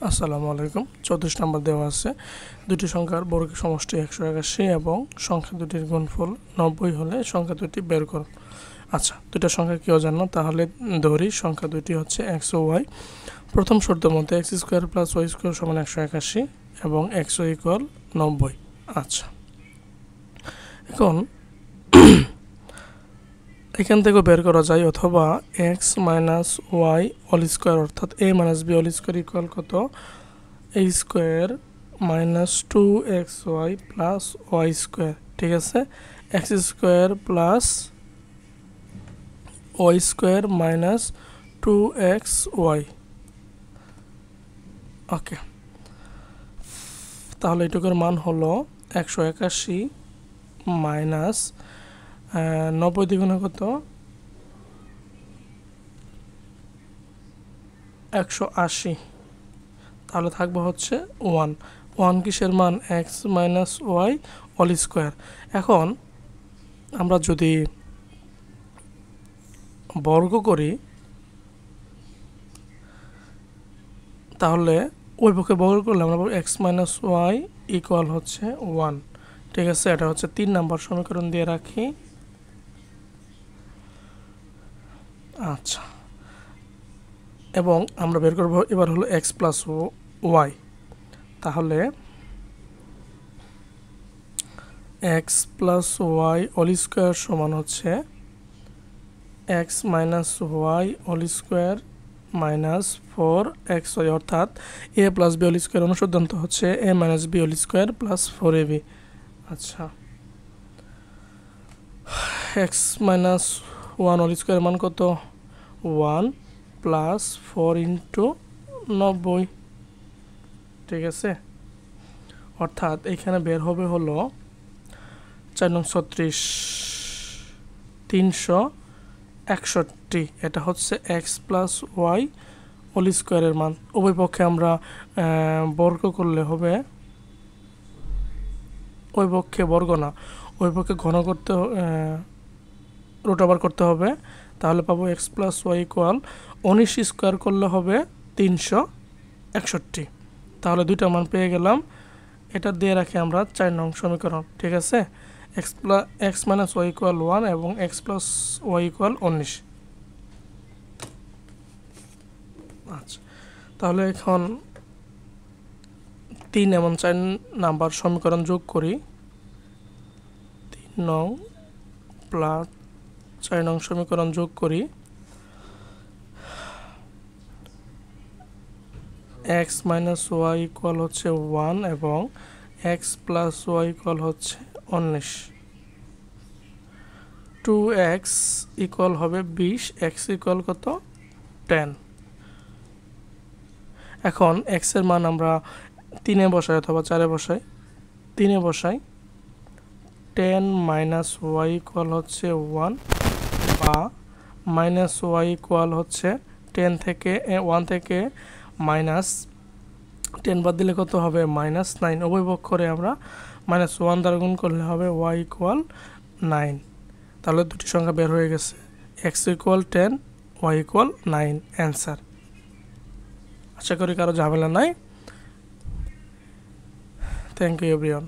আসসালামু আলাইকুম। 34 নম্বর দেওয়া আছে দুটি সংখ্যার বর্গের সমষ্টি 181 এবং সংখ্যা দুটির গুণফল 90 হলে সংখ্যা দুটি বের করুন। আচ্ছা, দুটো সংখ্যা কি অজানা, তাহলে ধরি সংখ্যা দুটি হচ্ছে x ও y। প্রথম শর্তের মধ্যে x² + y² = 181 এবং x = 90। আচ্ছা, এখন এখান থেকে বের করা যায়, অথবা x - y হোল স্কয়ার অর্থাৎ a - b whole square equal কত, a² - 2xy + y²। ঠিক আছে, x² + y² - 2xy। ওকে, তাহলে এটুকুর মান হলো 181 মাইনাস 90 দ্বিগুণে কত, 180। তাহলে থাকবে হচ্ছে 1 কিসের মান, x - y হোল স্কয়ার। এখন আমরা যদি বর্গ করি তাহলে ওই পক্ষে বর্গ করলে আমরা পাবো x - y ইকুয়াল হচ্ছে 1। ঠিক আছে, এটা হচ্ছে 3 নম্বর সমীকরণ দিয়ে রাখি। আচ্ছা, এবং আমরা বের করব এবার হলো x + y। তাহলে x + y হোল স্কয়ার সমান হচ্ছে x - y whole square - 4xy, অর্থাৎ a + b হোল স্কয়ার অনুসিদ্ধান্ত হচ্ছে a - b whole square + 4ab। আচ্ছা, x - 1 হোল স্কয়ার মান কত, 1 + 4 × 90। ঠিক আছে, অর্থাৎ এখানে বের হবে হলো 4 নং 36 361। এটা হচ্ছে x + y হোল স্কয়ারের মান। উভয় পক্ষে আমরা বর্গ করলে হবে, ওই পক্ষে বর্গ না, ওই পক্ষে ঘন করতে, রুট ওভার করতে হবে। তাহলে পাবো x + y ইকুয়াল 19 স্কয়ার করলে হবে 361। তাহলে দুইটা মান পেয়ে গেলাম। এটা দিয়ে রাখি আমরা 4 নং সমীকরণ। ঠিক আছে, x - y ইকুয়াল 1 এবং x + y ইকুয়াল 19। আচ্ছা, তাহলে এখন 3 এবং 4 নাম্বার সমীকরণ যোগ করি। 3 নং প্লাস 4 নং সমীকরণ যোগ করি। x - y ইকুয়াল হচ্ছে 1 এবং x + y ইকুয়াল হচ্ছে 19। 2x ইকুয়াল হবে 20, x ইকুয়াল কত, 10। এখন x এর মান আমরা 3 এ বসাই অথবা 4 এ বসাই। 3 এ বসাই, 10 - y ইকুয়াল হচ্ছে 1, বা -y ইকুয়াল হচ্ছে 1 থেকে -10 বাদ দিলে কত হবে, -9। উভয় পক্ষরে আমরা -1 দ্বারা গুণ করলে হবে y ইকুয়াল 9। তাহলে দুটি সংখ্যা বের হয়ে গেছে, x equal 10, y equal 9। Answer. আশা করি কারো ঝামেলা নাই। Thank you everyone.